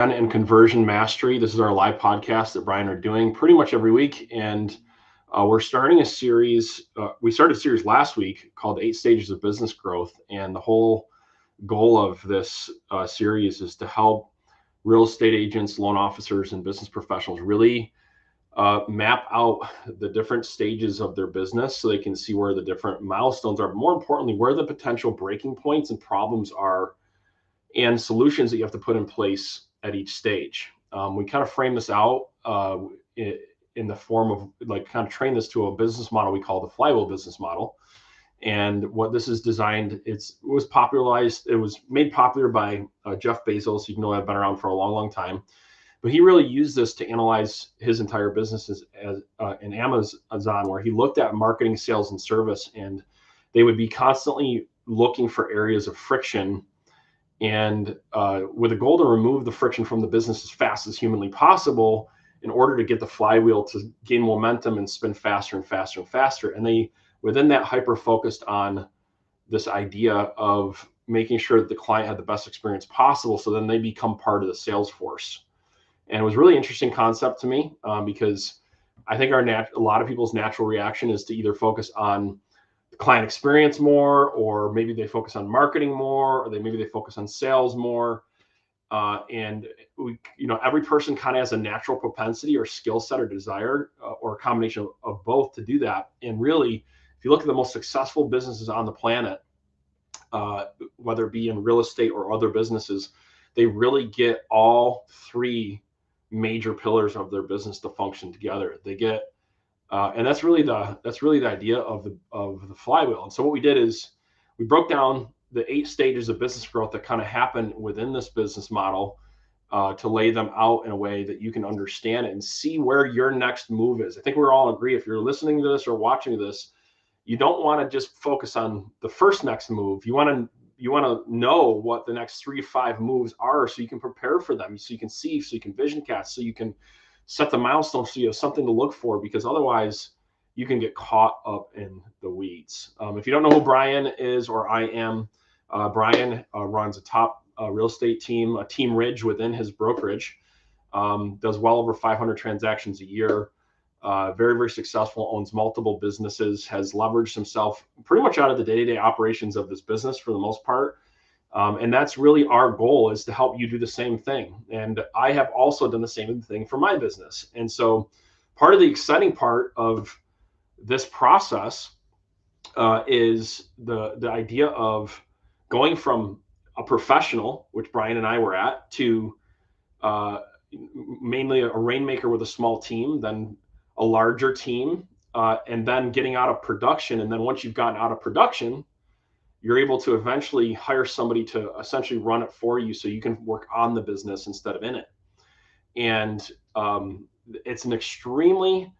And Conversion Mastery. This is our live podcast that Brian are doing pretty much every week. And we're starting a series. We started a series last week called 8 Stages of Business Growth. And the whole goal of this series is to help real estate agents, loan officers, and business professionals really map out the different stages of their business so they can see where the different milestones are. But more importantly, where the potential breaking points and problems are and solutions that you have to put in place at each stage. We kind of frame this out in the form of like kind of train this to a business model we call the flywheel business model. And what this is designed, it was made popular by Jeff Bezos. You know, I've been around for a long, long time. But he really used this to analyze his entire businesses as in Amazon, where he looked at marketing, sales, and service, and they would be constantly looking for areas of friction and with a goal to remove the friction from the business as fast as humanly possible in order to get the flywheel to gain momentum and spin faster and faster and faster. And they, within that, hyper focused on this idea of making sure that the client had the best experience possible, so then they become part of the sales force. And it was a really interesting concept to me because I think a lot of people's natural reaction is to either focus on client experience more, or maybe they focus on marketing more, or maybe they focus on sales more. And every person kind of has a natural propensity or skill set or desire or a combination of both to do that. And really, if you look at the most successful businesses on the planet, whether it be in real estate or other businesses, they really get all three major pillars of their business to function together. They get and that's really the idea of the flywheel. And so what we did is we broke down the 8 stages of business growth that kind of happen within this business model to lay them out in a way that you can understand it and see where your next move is. I think we're all agree, if you're listening to this or watching this, you don't want to just focus on the first next move. You want to know what the next 3 to 5 moves are, so you can prepare for them, so you can see, so you can vision cast, so you can set the milestones so you have something to look for, because otherwise you can get caught up in the weeds. If you don't know who Brian is or I am, Brian runs a top real estate team, Team Ridge, within his brokerage, does well over 500 transactions a year, very, very successful, owns multiple businesses, has leveraged himself pretty much out of the day-to-day operations of this business for the most part. And that's really our goal, is to help you do the same thing. And I have also done the same thing for my business. And so part of the exciting part of this process is the idea of going from a professional, which Brian and I were at, to mainly a rainmaker with a small team, then a larger team, and then getting out of production. And then once you've gotten out of production, you're able to eventually hire somebody to essentially run it for you, so you can work on the business instead of in it. And it's an extremely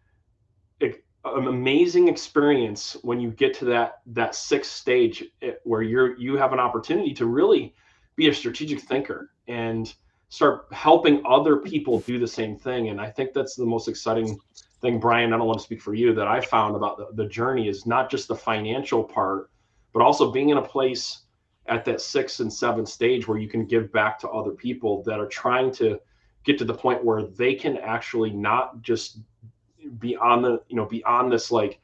amazing experience when you get to that 6th stage, where you have an opportunity to really be a strategic thinker and start helping other people do the same thing. And I think that's the most exciting thing, Brian, I don't want to speak for you, that I found about the journey, is not just the financial part, but also being in a place at that 6th and 7th stage where you can give back to other people that are trying to get to the point where they can actually not just be on this, like,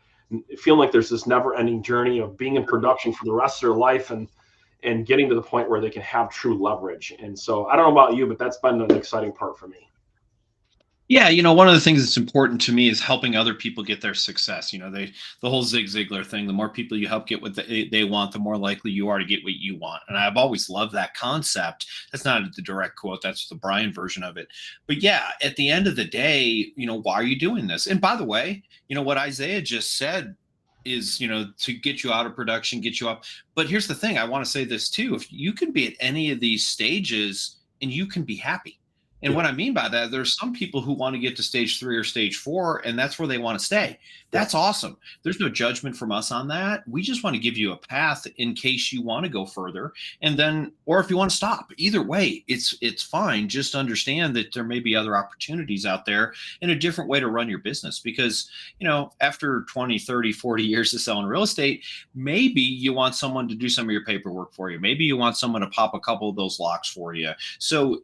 feeling like there's this never ending journey of being in production for the rest of their life, and getting to the point where they can have true leverage. And so I don't know about you, but that's been an exciting part for me. Yeah, one of the things that's important to me is helping other people get their success. The whole Zig Ziglar thing, the more people you help get what they want, the more likely you are to get what you want. And I've always loved that concept. That's not the direct quote, that's the Brian version of it. But yeah, at the end of the day, why are you doing this? And by the way, what Isaiah just said is, to get you out of production, get you up. But here's the thing, I want to say this too. If you can be at any of these stages and you can be happy. And what I mean by that, there's some people who want to get to stage 3 or stage 4, and that's where they want to stay. That's awesome. There's no judgment from us on that. We just want to give you a path in case you want to go further, and then, or if you want to stop. Either way, it's fine. Just understand that there may be other opportunities out there and a different way to run your business. Because, after 20, 30, 40 years of selling real estate, maybe you want someone to do some of your paperwork for you. Maybe you want someone to pop a couple of those locks for you. So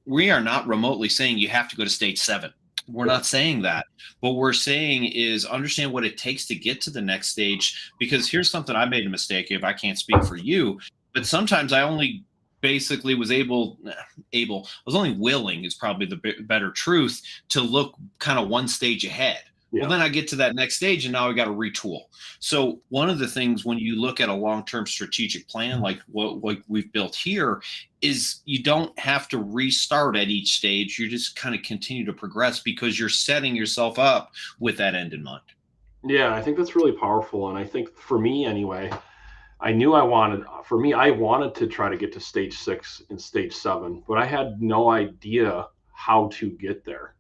we are not remotely saying you have to go to stage 7. We're not saying that. What we're saying is understand what it takes to get to the next stage, because here's something I made a mistake of. I can't speak for you, but sometimes I only basically was only willing is probably the better truth, to look kind of one stage ahead. Yeah. Well, then I get to that next stage and now I got to retool. So one of the things when you look at a long-term strategic plan, like what we've built here, is you don't have to restart at each stage. You just kind of continue to progress because you're setting yourself up with that end in mind. Yeah, I think that's really powerful. And I think for me anyway, I wanted to try to get to stage 6 and stage 7, but I had no idea how to get there.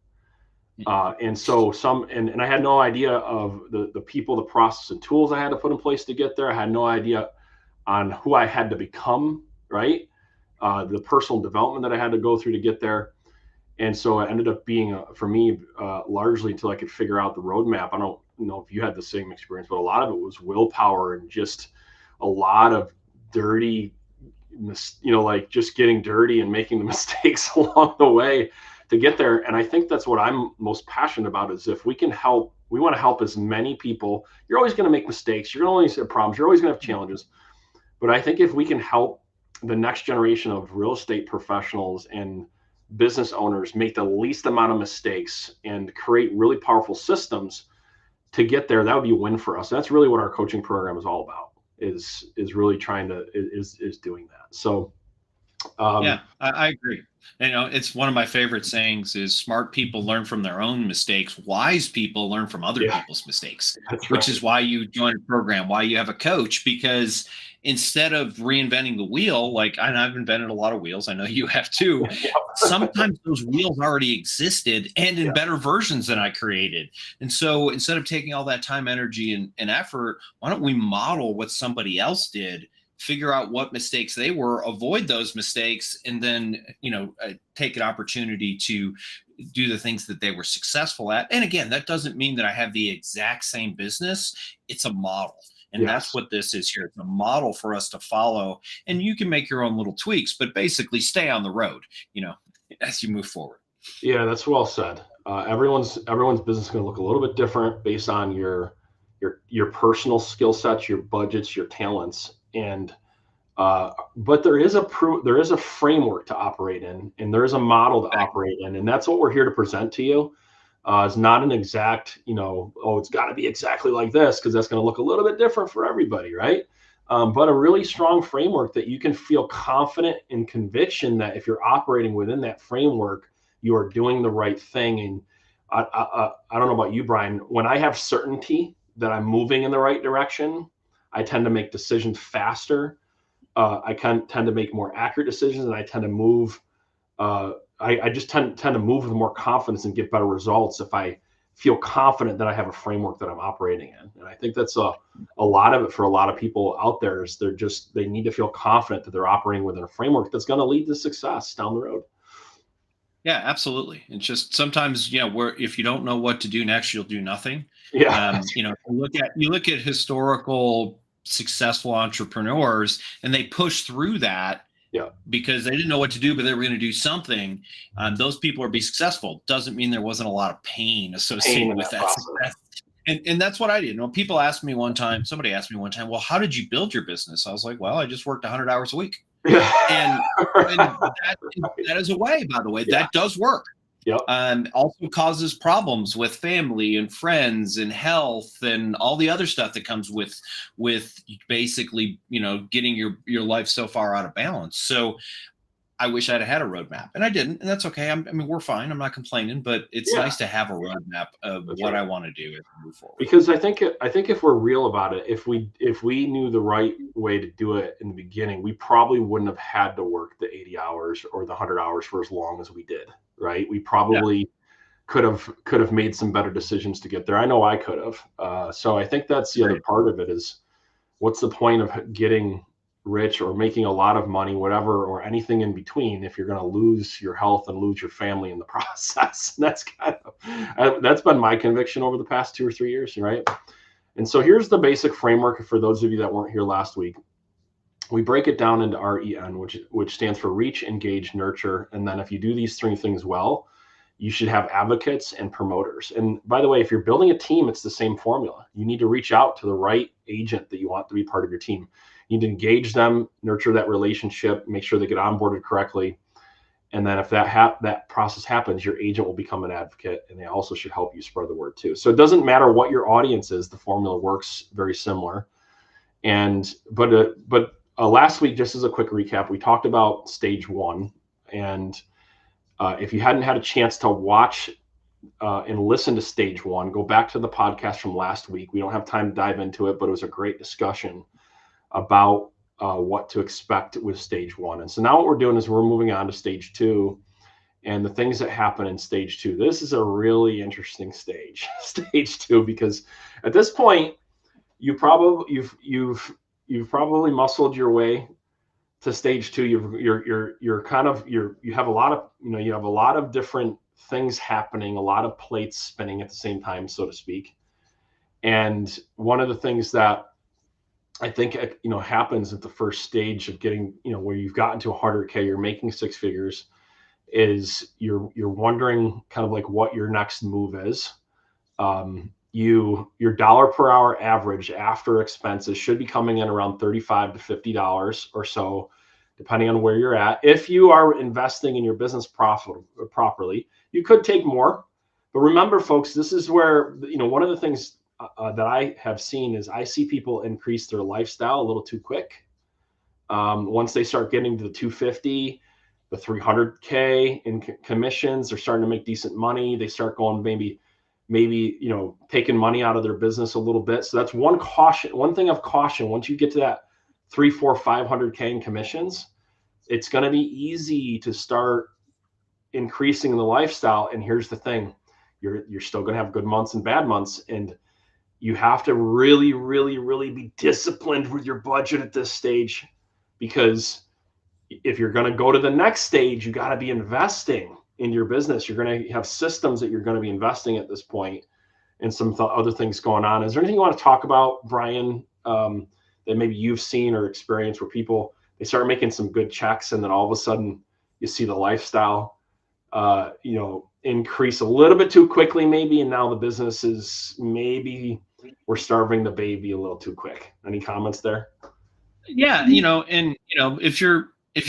And so and I had no idea of the people, the process and tools I had to put in place to get there. I had no idea on who I had to become, right? The personal development that I had to go through to get there. And so it ended up being, for me, largely until I could figure out the roadmap. I don't know if you had the same experience, but a lot of it was willpower and just a lot of dirty, like just getting dirty and making the mistakes along the way to get there. And I think that's what I'm most passionate about, is if we can help, we want to help as many people. You're always going to make mistakes. You're going to always have problems. You're always going to have challenges. But I think if we can help the next generation of real estate professionals and business owners make the least amount of mistakes and create really powerful systems to get there, that would be a win for us. And that's really what our coaching program is all about, is really trying to, is doing that. So yeah, I agree. It's one of my favorite sayings is smart people learn from their own mistakes. Wise people learn from other people's mistakes, which is why you join a program, why you have a coach, because instead of reinventing the wheel, and I've invented a lot of wheels, I know you have too. Sometimes those wheels already existed and in better versions than I created. And so instead of taking all that time, energy, and effort, why don't we model what somebody else did, figure out what mistakes they were, avoid those mistakes, and then, take an opportunity to do the things that they were successful at. And again, that doesn't mean that I have the exact same business. It's a model. And that's what this is here. It's a model for us to follow. And you can make your own little tweaks, but basically stay on the road, as you move forward. Yeah, that's well said. Everyone's business is going to look a little bit different based on your personal skill sets, your budgets, your talents. And but there is a framework to operate in, and there is a model to operate in, and that's what we're here to present to you. It's not an exact, it's got to be exactly like this, because that's going to look a little bit different for everybody, right? But a really strong framework that you can feel confident in conviction that if you're operating within that framework, you are doing the right thing. And I don't know about you, Brian, when I have certainty that I'm moving in the right direction, I tend to make decisions faster. I tend to make more accurate decisions, and I tend to move. I just tend to move with more confidence and get better results if I feel confident that I have a framework that I'm operating in. And I think that's a lot of it for a lot of people out there, is they need to feel confident that they're operating within a framework that's going to lead to success down the road. Yeah, absolutely. It's just sometimes, if you don't know what to do next, you'll do nothing. Yeah. You look at historical successful entrepreneurs, and they push through that because they didn't know what to do, but they were going to do something. Those people are be successful. Doesn't mean there wasn't a lot of pain associated with that success. And that's what I did. Somebody asked me one time, well, how did you build your business? I was like, well, I just worked 100 hours a week. And that is a way, by the way, that does work. Also causes problems with family and friends and health and all the other stuff that comes with basically, getting your life so far out of balance. So I wish I'd had a roadmap, and I didn't, and that's okay. We're fine. I'm not complaining, but it's nice to have a roadmap of what I want to do as we move forward. Because I think if we're real about it, if we knew the right way to do it in the beginning, we probably wouldn't have had to work the 80 hours or the 100 hours for as long as we did, right? We probably could have made some better decisions to get there. I know I could have. So I think that's the other part of it, is what's the point of getting rich or making a lot of money, whatever, or anything in between, if you're going to lose your health and lose your family in the process. That's that's been my conviction over the past 2 or 3 years, right? And so here's the basic framework for those of you that weren't here last week. we break it down into REN, which stands for reach, engage, nurture. And then if you do these three things well, you should have advocates and promoters. And by the way, if you're building a team, it's the same formula. You need to reach out to the right agent that you want to be part of your team. You need to engage them, nurture that relationship, make sure they get onboarded correctly. And then if that process happens, your agent will become an advocate, and they also should help you spread the word too. So it doesn't matter what your audience is, the formula works very similar. And but last week, just as a quick recap, we talked about stage one. And if you hadn't had a chance to watch and listen to stage one, go back to the podcast from last week. We don't have time to dive into it, but it was a great discussion about what to expect with stage one. And so now what we're doing is we're moving on to stage two and the things that happen in stage two. This is a really interesting stage, stage two, because at this point, you've probably muscled your way to stage two. You have a lot of different things happening, a lot of plates spinning at the same time, so to speak. And one of the things that I think happens at the first stage of getting, where you've gotten to 100K, you're making six figures, is you're wondering kind of like what your next move is. Your dollar per hour average after expenses should be coming in around $35 to $50 or so, depending on where you're at. If you are investing in your business properly, you could take more. But remember, folks, this is where, one of the things that I have seen is I see people increase their lifestyle a little too quick. Once they start getting to the 250, the 300K in commissions, they're starting to make decent money. They start going maybe taking money out of their business a little bit. So that's one thing of caution. Once you get to that 300, 400, 500K in commissions, it's going to be easy to start increasing the lifestyle. And here's the thing, you're still going to have good months and bad months. And you have to really, really, really be disciplined with your budget at this stage, because if you're going to go to the next stage, you got to be investing in your business. You're going to have systems that you're going to be investing at this point, and some other things going on. Is there anything you want to talk about, Brian, that maybe you've seen or experienced where people, they start making some good checks and then all of a sudden you see the lifestyle, increase a little bit too quickly maybe, and now the business is maybe we're starving the baby a little too quick? Any comments there? Yeah, if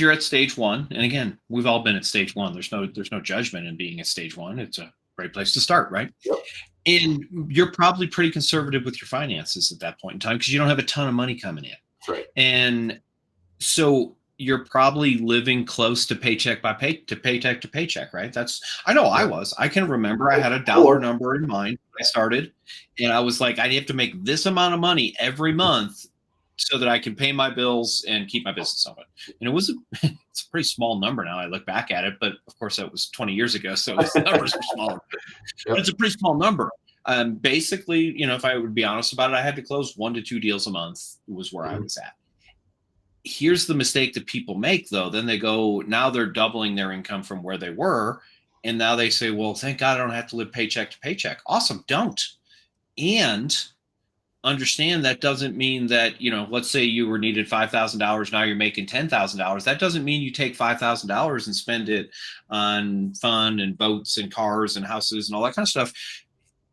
you're at stage one, and again, we've all been at stage one. There's no judgment in being at stage one. It's a great place to start, right? Yep. And you're probably pretty conservative with your finances at that point in time because you don't have a ton of money coming in. Right. And so you're probably living close to paycheck to paycheck, right? I know I was. I can remember I had a dollar number in mind when I started, and I was like, I have to make this amount of money every month so that I can pay my bills and keep my business open. And it's a pretty small number now. I look back at it, but of course that was 20 years ago, so the numbers were smaller. But it's a pretty small number. Basically, if I would be honest about it, I had to close 1 to 2 deals a month was where I was at. Here's the mistake that people make, though. Then now they're doubling their income from where they were. And now they say, well, thank God I don't have to live paycheck to paycheck. Awesome. Don't. And understand that doesn't mean that, let's say you were needed $5,000. Now you're making $10,000. That doesn't mean you take $5,000 and spend it on fun and boats and cars and houses and all that kind of stuff.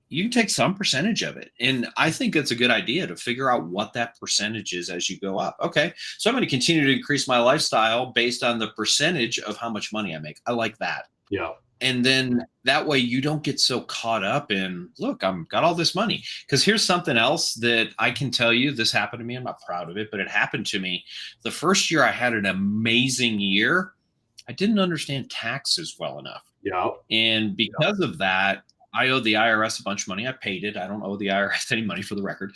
You can take some percentage of it. And I think it's a good idea to figure out what that percentage is as you go up. Okay, so I'm going to continue to increase my lifestyle based on the percentage of how much money I make. I like that. Yeah. And then that way you don't get so caught up in, look, I've got all this money. Because here's something else that I can tell you. This happened to me. I'm not proud of it, but it happened to me. The first year I had an amazing year. I didn't understand taxes well enough. Yeah. And because of that, I owed the IRS a bunch of money. I paid it. I don't owe the IRS any money, for the record.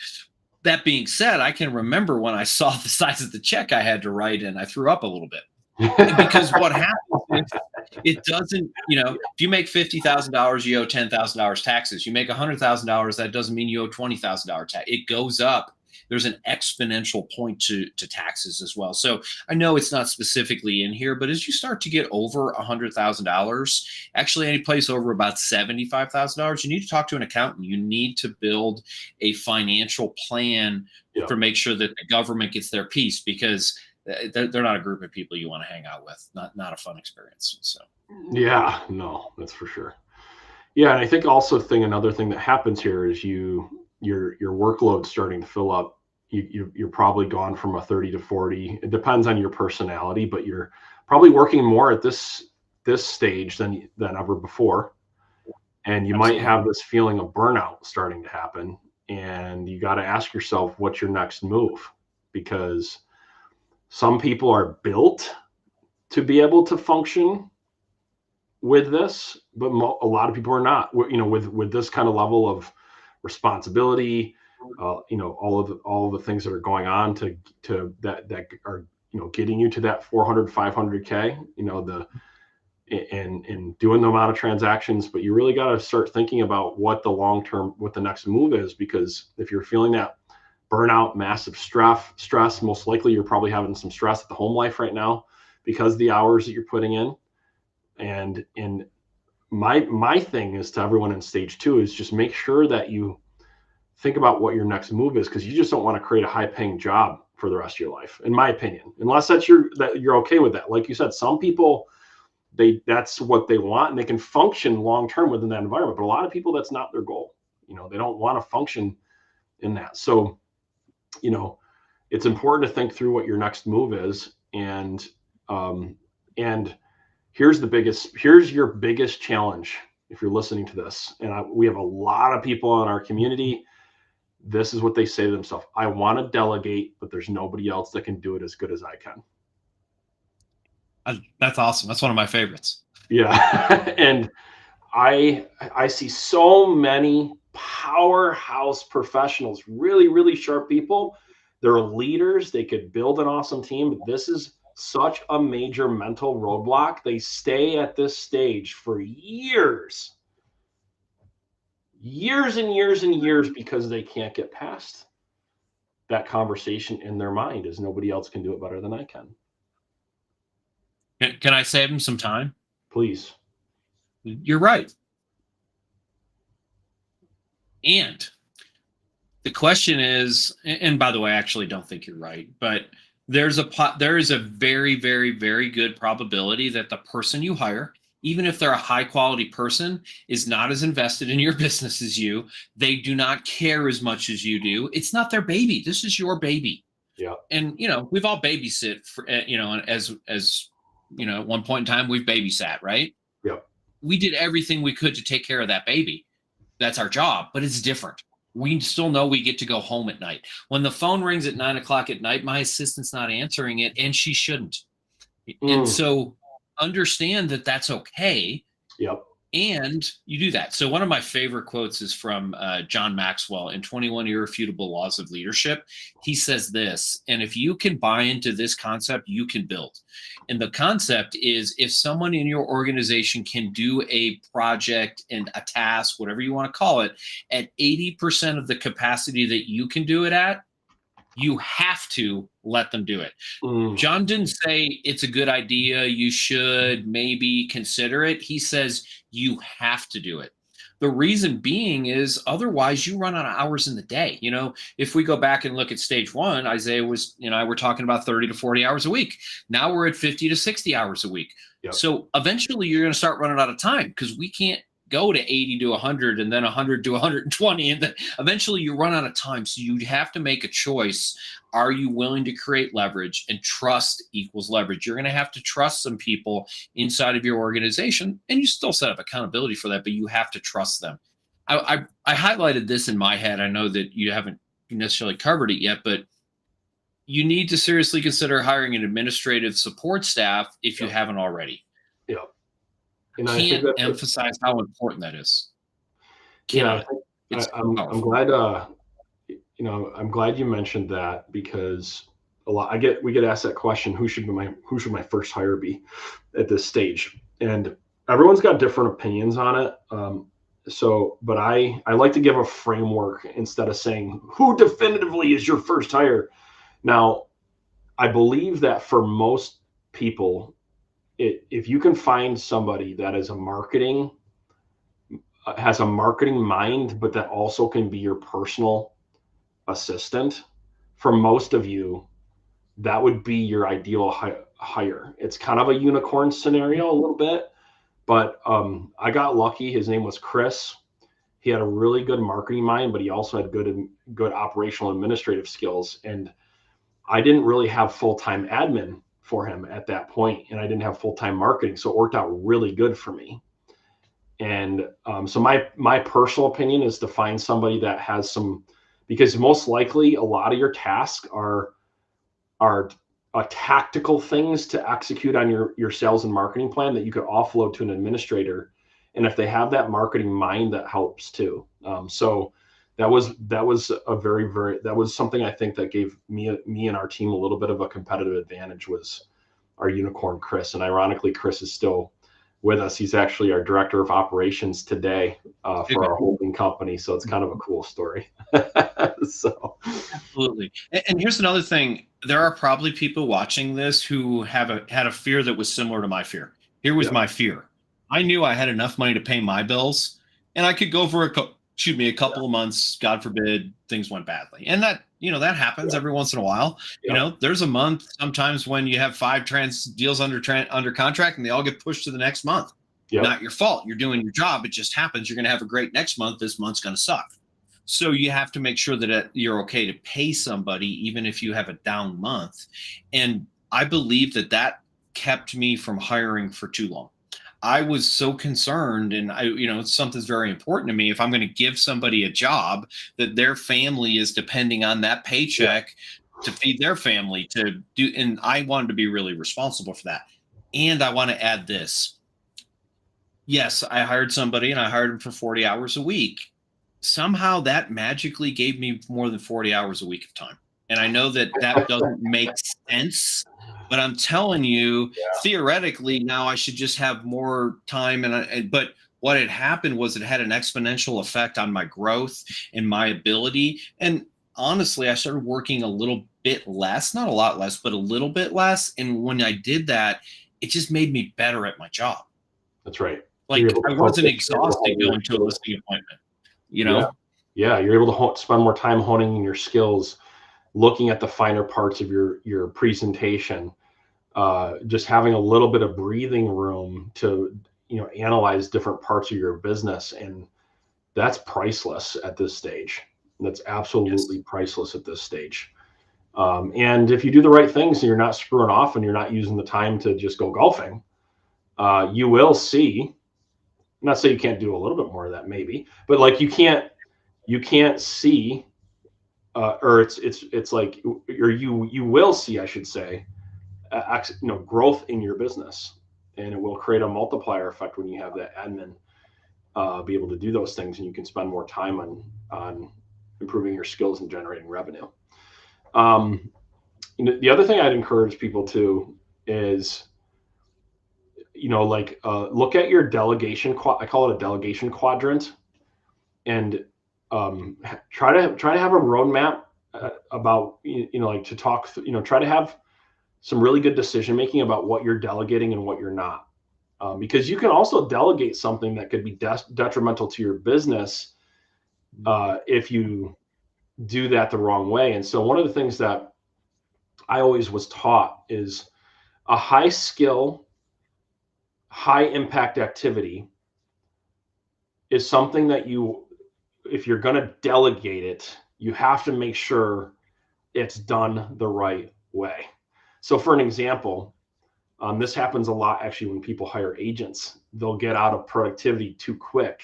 That being said, I can remember when I saw the size of the check I had to write, and I threw up a little bit. Because what happens is it doesn't, if you make $50,000, you owe $10,000 taxes. You make $100,000, that doesn't mean you owe $20,000 tax. It goes up. There's an exponential point to taxes as well. So I know it's not specifically in here, but as you start to get over $100,000, actually any place over about $75,000, you need to talk to an accountant. You need to build a financial plan to make sure that the government gets their piece, because they're not a group of people you want to hang out with. Not a fun experience. So Yeah, no, that's for sure. Yeah, and I think also another thing that happens here is your workload starting to fill up. You're probably gone from a 30 to 40. It depends on your personality, but you're probably working more at this stage than ever before. And you absolutely. might have this feeling of burnout starting to happen. And you got to ask yourself, what's your next move? Because some people are built to be able to function with this, but a lot of people are not. With this kind of level of responsibility, all of the things that are going on to that are getting you to that 400 500K, and doing the amount of transactions. But you really got to start thinking about what the next move is, because if you're feeling that burnout, massive stress, most likely you're probably having some stress at the home life right now because of the hours that you're putting in. And my thing is to everyone in stage 2 is just make sure that you think about what your next move is, because you just don't want to create a high paying job for the rest of your life, in my opinion, unless that you're okay with that. Like you said, some people, that's what they want and they can function long term within that environment, but a lot of people, that's not their goal. They don't want to function in that. So it's important to think through what your next move is. And here's your biggest challenge if you're listening to this. And we have a lot of people in our community. This is what they say to themselves: I want to delegate, but there's nobody else that can do it as good as I can. That's awesome. That's one of my favorites. Yeah. And I see so many powerhouse professionals, really, really sharp people. They're leaders. They could build an awesome team, but this is such a major mental roadblock. They stay at this stage for years and years and years because they can't get past that conversation in their mind, as nobody else can do it better than I can. Can I save them some time? Please. You're right. And the question is, and by the way, I actually don't think you're right, but there is a very, very, very good probability that the person you hire, even if they're a high quality person, is not as invested in your business as you. They do not care as much as you do. It's not their baby. This is your baby. Yeah. And we've all babysit for, as at one point in time, we've babysat, right? Yep. We did everything we could to take care of that baby. That's our job, but it's different. We still know we get to go home at night. When the phone rings at 9:00 at night, my assistant's not answering it, and she shouldn't. And so understand that that's okay. Yep. And you do that. So one of my favorite quotes is from John Maxwell in 21 Irrefutable Laws of Leadership. He says this, and if you can buy into this concept, you can build. And the concept is, if someone in your organization can do a project and a task, whatever you want to call it, at 80% of the capacity that you can do it at, you have to let them do it. John didn't say it's a good idea, you should maybe consider it. He says you have to do it. The reason being is otherwise you run out of hours in the day. If we go back and look at stage 1, Isaiah was, we're talking about 30 to 40 hours a week. Now we're at 50 to 60 hours a week. Yep. So eventually you're going to start running out of time, because we can't go to 80 to 100 and then 100 to 120, and then eventually you run out of time. So you have to make a choice. Are you willing to create leverage? And trust equals leverage. You're going to have to trust some people inside of your organization, and you still set up accountability for that, but you have to trust them. I highlighted this in my head. I know that you haven't necessarily covered it yet, but you need to seriously consider hiring an administrative support staff if you haven't already. Yeah. And I can't emphasize how important that is. I'm glad. I'm glad you mentioned that, because we get asked that question: who should my first hire be at this stage? And everyone's got different opinions on it. But I like to give a framework instead of saying who definitively is your first hire. Now, I believe that for most people, if you can find somebody that is has a marketing mind, but that also can be your personal assistant, for most of you, that would be your ideal hire. It's kind of a unicorn scenario a little bit, but I got lucky. His name was Chris. He had a really good marketing mind, but he also had good operational administrative skills. And I didn't really have full-time admin for him at that point, and I didn't have full-time marketing, so it worked out really good for me. And so my personal opinion is to find somebody that has some, because most likely a lot of your tasks are tactical things to execute on your sales and marketing plan that you could offload to an administrator. And if they have that marketing mind, that helps too. So that was that was something I think that gave me and our team a little bit of a competitive advantage, was our unicorn Chris. And ironically, Chris is still with us. He's actually our director of operations today for our holding company. So it's kind of a cool story. So absolutely. And here's another thing. There are probably people watching this who had a fear that was similar to my fear. Here was my fear. I knew I had enough money to pay my bills, and I could go for a couple of months. God forbid things went badly. And that, that happens every once in a while. There's a month sometimes when you have 5 deals under contract and they all get pushed to the next month. Not your fault. You're doing your job. It just happens. You're going to have a great next month. This month's going to suck. So you have to make sure that you're okay to pay somebody, even if you have a down month. And I believe that kept me from hiring for too long. I was so concerned, and it's something's very important to me. If I'm going to give somebody a job, that their family is depending on that paycheck to feed their family, to do. And I wanted to be really responsible for that. And I want to add this. Yes, I hired somebody and I hired him for 40 hours a week. Somehow that magically gave me more than 40 hours a week of time. And I know that doesn't make sense, but I'm telling you, theoretically, now I should just have more time. But what had happened was it had an exponential effect on my growth and my ability. And honestly, I started working a little bit less, not a lot less, but a little bit less. And when I did that, it just made me better at my job. That's right. Like I wasn't exhausted going to a listing appointment, Yeah, you're able to spend more time honing your skills, looking at the finer parts of your presentation, just having a little bit of breathing room to analyze different parts of your business, and that's priceless at this stage. That's absolutely priceless at this stage. And if you do the right things and you're not screwing off and you're not using the time to just go golfing, you will see. I'm not saying you can't do a little bit more of that, maybe, but like you can't see. Or it's like, or you will see, I should say, growth in your business, and it will create a multiplier effect when you have that admin be able to do those things, and you can spend more time on improving your skills and generating revenue. The other thing I'd encourage people to is, look at your delegation. I call it a delegation quadrant, and try to have a roadmap about, to talk, try to have some really good decision making about what you're delegating and what you're not, because you can also delegate something that could be detrimental to your business if you do that the wrong way. And so one of the things that I always was taught is a high skill, high impact activity is something that if you're going to delegate it, you have to make sure it's done the right way. So for an example, this happens a lot actually when people hire agents. They'll get out of productivity too quick,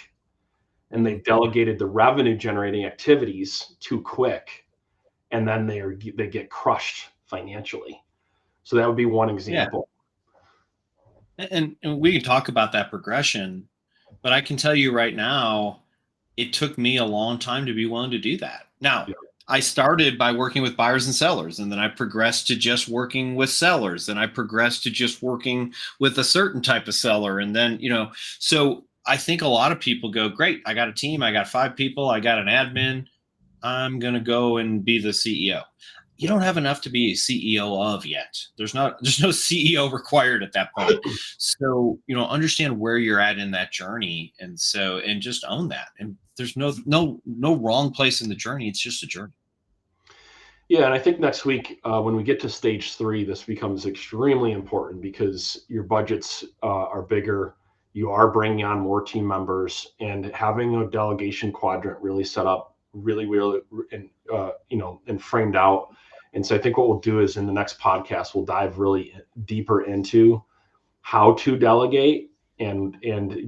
and they delegated the revenue generating activities too quick, and then they get crushed financially. So that would be one example. Yeah. And we can talk about that progression, but I can tell you right now, it took me a long time to be willing to do that. Now, I started by working with buyers and sellers, and then I progressed to just working with sellers, and I progressed to just working with a certain type of seller. And then, so I think a lot of people go, great, I got a team, I got 5 people, I got an admin, I'm going to go and be the CEO. You don't have enough to be a CEO of yet. There's no CEO required at that point. So, understand where you're at in that journey. And just own that. And there's no wrong place in the journey. It's just a journey. Yeah, and I think next week, when we get to stage 3, this becomes extremely important because your budgets are bigger. You are bringing on more team members, and having a delegation quadrant really set up, really, and and framed out. And so I think what we'll do is in the next podcast, we'll dive really deeper into how to delegate and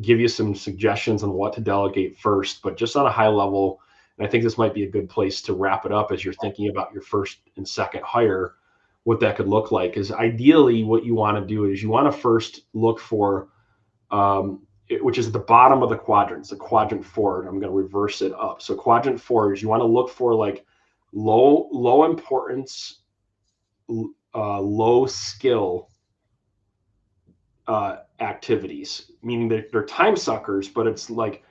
give you some suggestions on what to delegate first, but just on a high level. And I think this might be a good place to wrap it up as you're thinking about your first and second hire. What that could look like is ideally what you want to do is you want to first look for which is at the bottom of the quadrants, the quadrant 4. And I'm going to reverse it up. So quadrant 4 is you want to look for like low importance, low skill activities, meaning that they're time suckers, but it's like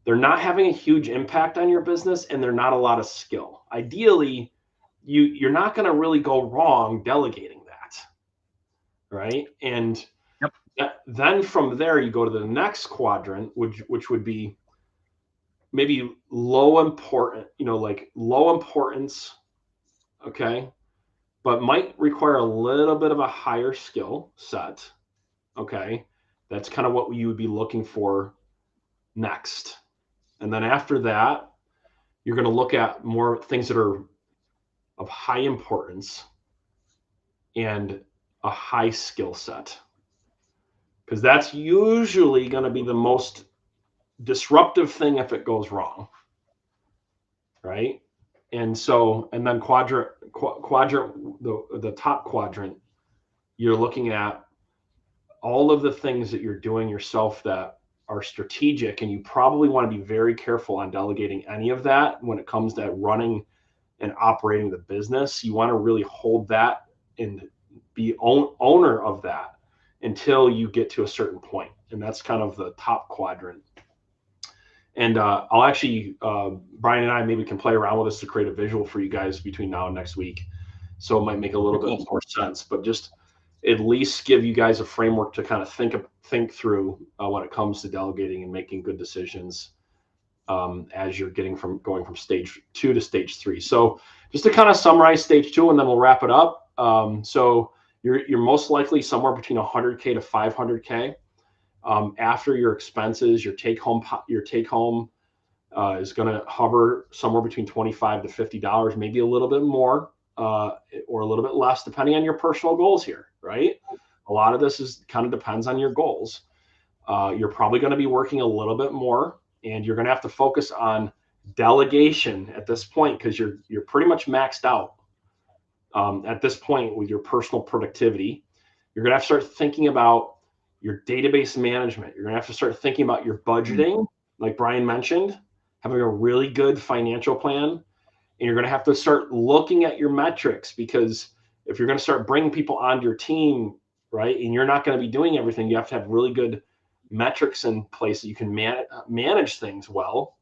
they're not having a huge impact on your business and they're not a lot of skill. Ideally, you're not going to really go wrong delegating that, right? And then from there, you go to the next quadrant, which would be maybe low importance, okay, but might require a little bit of a higher skill set, okay. That's kind of what you would be looking for next. And then after that, you're going to look at more things that are of high importance and a high skill set, because that's usually going to be the most disruptive thing if it goes wrong, right? And so, and then the top quadrant, you're looking at all of the things that you're doing yourself that are strategic, and you probably want to be very careful on delegating any of that when it comes to running and operating the business. You want to really hold that and be owner of that until you get to a certain point. And that's kind of the top quadrant. And I'll actually, Brian and I maybe can play around with this to create a visual for you guys between now and next week. So it might make a little bit more sense, but just at least give you guys a framework to kind of think through when it comes to delegating and making good decisions as you're going from stage 2 to stage 3. So just to kind of summarize stage 2, and then we'll wrap it up. So you're most likely somewhere between 100K to 500K. After your expenses, your take home is going to hover somewhere between $25 to $50, maybe a little bit more or a little bit less, depending on your personal goals here, right? A lot of this is kind of depends on your goals. You're probably going to be working a little bit more, and you're going to have to focus on delegation at this point because you're pretty much maxed out at this point with your personal productivity. You're going to have to start thinking about your database management. You're going to have to start thinking about your budgeting, like Brian mentioned, having a really good financial plan. And you're going to have to start looking at your metrics, because if you're going to start bringing people onto your team, right, and you're not going to be doing everything, you have to have really good metrics in place that you can manage things well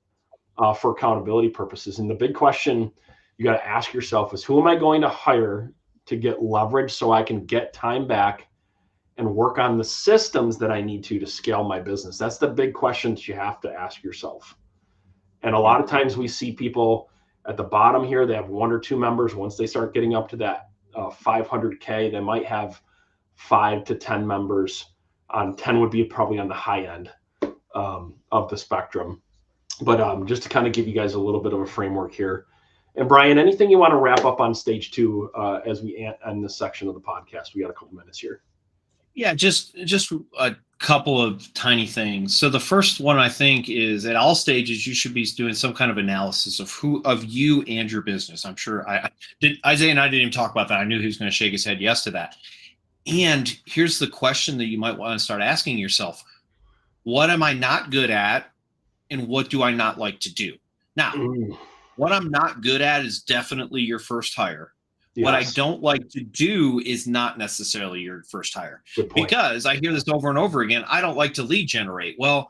for accountability purposes. And the big question you got to ask yourself is, who am I going to hire to get leverage so I can get time back and work on the systems that I need to scale my business? That's the big questions you have to ask yourself. And a lot of times we see people at the bottom here, they have 1 or 2 members. Once they start getting up to that 500K, they might have 5 to 10 members. 10 would be probably on the high end of the spectrum. But just to kind of give you guys a little bit of a framework here. And Brian, anything you want to wrap up on stage 2 as we end this section of the podcast? We got a couple minutes here. Yeah, just a couple of tiny things. So the first one, I think, is at all stages you should be doing some kind of analysis of you and your business. I'm sure Isaiah and I didn't even talk about that. I knew he was going to shake his head yes to that. And here's the question that you might want to start asking yourself: what am I not good at, and what do I not like to do? Now, what I'm not good at is definitely your first hire. Yes. What I don't like to do is not necessarily your first hire, because I hear this over and over again. I don't like to lead generate. Well,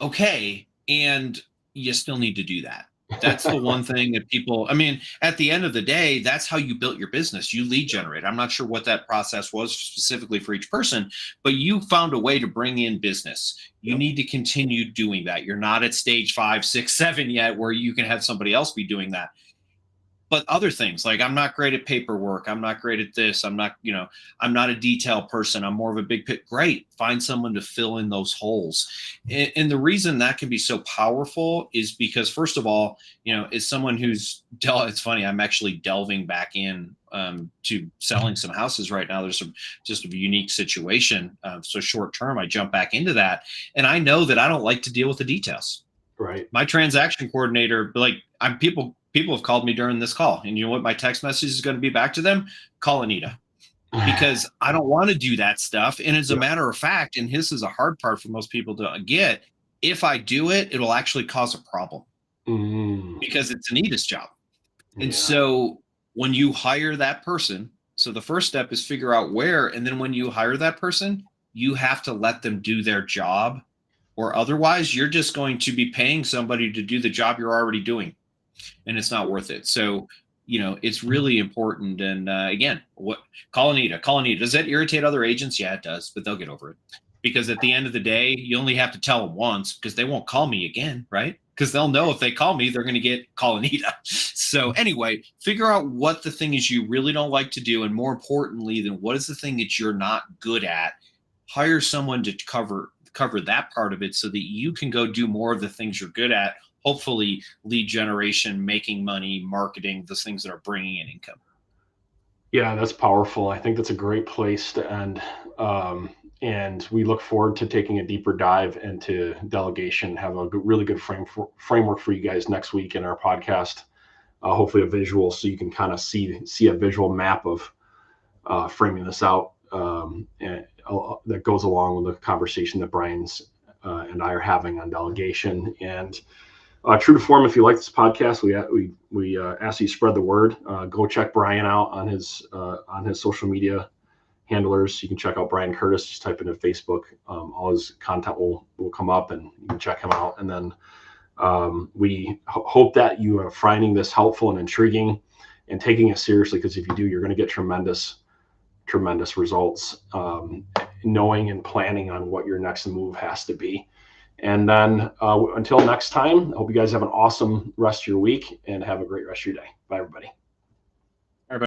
okay. And you still need to do that. That's the one thing that people, I mean, at the end of the day, that's how you built your business. You lead generate. I'm not sure what that process was specifically for each person, but you found a way to bring in business. You need to continue doing that. You're not at stage 5, 6, 7 yet where you can have somebody else be doing that. but other things like I'm not great at paperwork. I'm not great at this. I'm not, I'm not a detail person. I'm more of a big picture. Great. Find someone to fill in those holes. And the reason that can be so powerful is because, first of all, as someone who's it's funny, I'm actually delving back in to selling some houses right now. There's just a unique situation. So short term, I jump back into that. And I know that I don't like to deal with the details. Right. My transaction coordinator, people have called me during this call, and you know what my text message is going to be back to them? Call Anita, because I don't want to do that stuff. And as a matter of fact, and this is a hard part for most people to get, if I do it, it'll actually cause a problem because it's Anita's job. And so when you hire that person, so the first step is figure out where, and then when you hire that person, you have to let them do their job, or otherwise you're just going to be paying somebody to do the job you're already doing, and it's not worth it. So, it's really important. And again, call Anita. Does that irritate other agents? Yeah, it does, but they'll get over it, because at the end of the day, you only have to tell them once, because they won't call me again, right? Because they'll know if they call me, they're going to call Anita. So anyway, figure out what the thing is you really don't like to do. And more importantly, then what is the thing that you're not good at? Hire someone to cover that part of it so that you can go do more of the things you're good at. Hopefully lead generation, making money, marketing, those things that are bringing in income. Yeah, that's powerful. I think that's a great place to end. And we look forward to taking a deeper dive into delegation, have a really good framework for you guys next week in our podcast. Hopefully a visual, so you can kind of see a visual map of framing this out. And that goes along with the conversation that Brian's and I are having on delegation. And true to form, if you like this podcast, we ask you to spread the word. Go check Brian out on his social media handlers. You can check out Brian Curtis. Just type into Facebook. All his content will come up, and you can check him out. And then we hope that you are finding this helpful and intriguing and taking it seriously, because if you do, you're going to get tremendous results, knowing and planning on what your next move has to be. And then until next time, I hope you guys have an awesome rest of your week and have a great rest of your day. Bye, everybody.